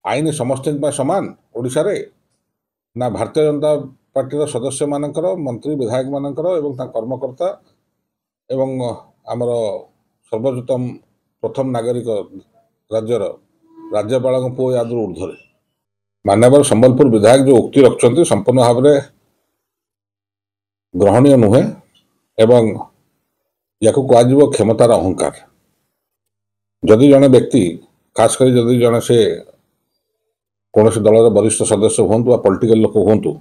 आईन समस्त समान ओडिशा रे ना भारतीय जनता पार्टी सदस्य मानकर मंत्री विधायक मानकर एवं कर्मकर्ता एवं आमर सर्वोच्चतम प्रथम नागरिक राज्यर राज्यपाल पुओ याद ऊर्ध्वे मान्यवर संबलपुर विधायक जो उक्ति रखुच्च संपूर्ण भाव में ग्रहणीय नुहे एवं या कह क्षमतार अहंकार। जदि जड़े व्यक्ति खास कर जदि जड़े से कौन दलर वरिष्ठ सदस्य हूँ पॉलिटिकल लोक हूँ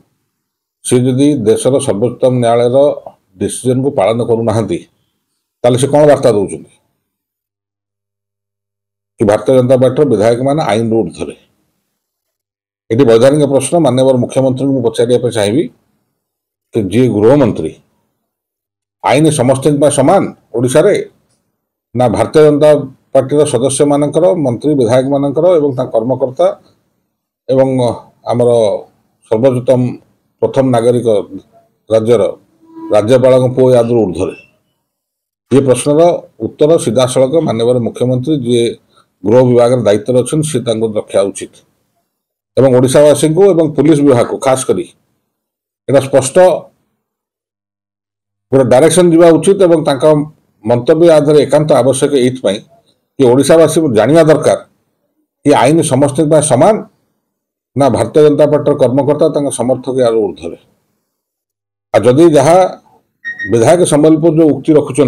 सी जदि देशर सर्वोच्चतम न्यायालय डिसीजन को पालन करूना से कौन वार्ता दौरान कि भारतीय जनता पार्टी विधायक मान आईन ऊर्ध्वे। ये वैधानिक प्रश्न माननीय मुख्यमंत्री को पचार चाहिए कि जी गृहमंत्री आईन समस्त समान ओडिशा रे ना भारतीय जनता पार्टी सदस्य मानकर मंत्री विधायक मानकर एवं कर्मकर्ता एवं आमर सर्वोच्चतम प्रथम नागरिक राज्यर राज्यपाल पुओ याद ऊर्ध्वे। ये प्रश्नर उत्तर सीधा सड़क माननीय मुख्यमंत्री जी गृह विभाग दायित्व अच्छे सी रखा उचित एवं ओडिशावासी को एवं पुलिस विभाग को खास करी एटा स्पष्ट गोटे डायरेक्शन दिवा उचित एवं मंतव्य आधार एकांत आवश्यक ये कि ओडिशावासी जानिया दरकार कि आईन समस्त समान ना भारतीय जनता पार्टी कर्मकर्ता समर्थक यार ऊर्ध्वे। जदि जहाँ विधायक संबलपुर जो उक्ति रखुच्च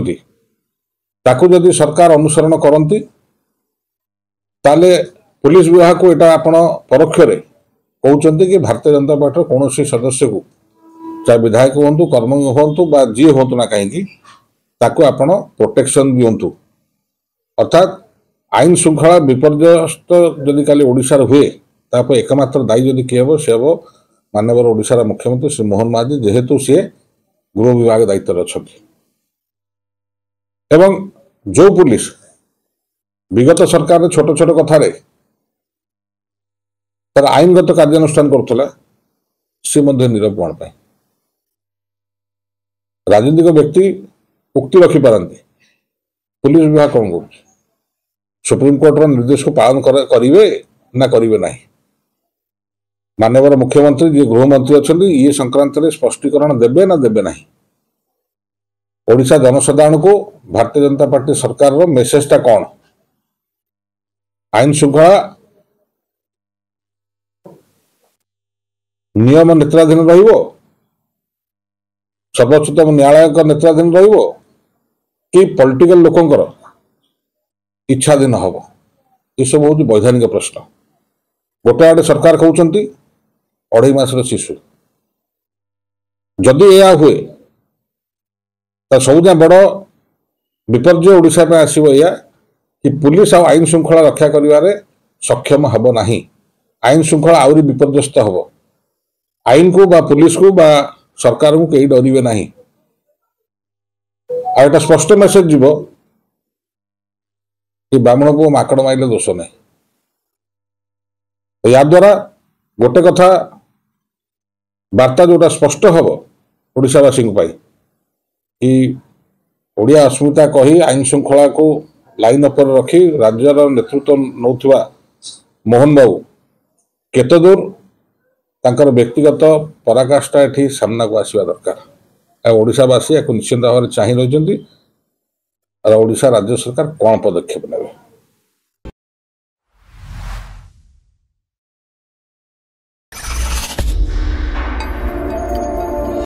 ताकू जदि सरकार अनुसरण करती ताले पुलिस विभाग को यहाँ आपण परोक्ष कहते कि भारतीय जनता पार्टी कौन सदस्य को चाहे विधायक हूँ कर्मी हूँ जी हूँ ना कहीं आपण प्रोटेक्शन दिंतु। अर्थात आईन श्रृंखला विपर्यस्त जदि काली ओडिशार हुए तापर एकमात्र दायी जदि किए हे सी हम माननीय ओडिशार मुख्यमंत्री श्री मोहन महादी जेहेतु सी गृह विभाग दायित्व अच्छा एवं जो पुलिस विगत सरकार छोट छोट कथार तर आईनगत कार्यानुष्ठान करुला सी नीरव कौन पाई राजनीतिक व्यक्ति उक्ति रखिपारती पुलिस विभाग कौन कर सुप्रीम कोर्टर निर्देश को पालन करेंगे ना करेंगे ना। माननीय मुख्यमंत्री जी गृहमंत्री अच्छा ये संक्रांत में स्पष्टीकरण देवे ना देवे ना। ओडिशा जनसाधारण को भारतीय जनता पार्टी सरकार मेसेजटा कौन आईन श्रृंखला नियम नेत्राधीन रहिबो सर्वोच्चतम न्यायालय का नेत्राधीन रहिबो कि पॉलिटिकल लोकंकर इच्छाधीन हम ये सब हूँ वैधानिक प्रश्न। गोटे आड़े सरकार कहते 2.5 मासर शिशु जदि यह हुए तो सबुजा बड़ विपर्य ओडिशा में आसो या कि पुलिस आईन श्रृंखला रक्षा कर सक्षम हम ना। आईन श्रृंखला आहरी विपर्यस्त हम आईन को बा पुलिस को बा सरकार को कहीं डरवे ना। आटा स्पष्ट मेसेज जीव कि ब्राह्मण को माकड़ माइले दोष नहीं। या द्वारा गोटे कथा वार्ता जोटा स्पष्ट हम ओडिशावासी कि ओडिया अस्मिता कही आईन श्रृंखला को लाइन अपर रखी राज्यर नेतृत्व नौथुवा मोहन बाबू केते दूर तांकर व्यक्तिगत पराकाष्ठा एठी सामना को आसवा दरकार। ओडिशावासी या निश्चिंत भाव में चाह रही ओडिशा राज्य सरकार कौन पदक्षेप नेबे।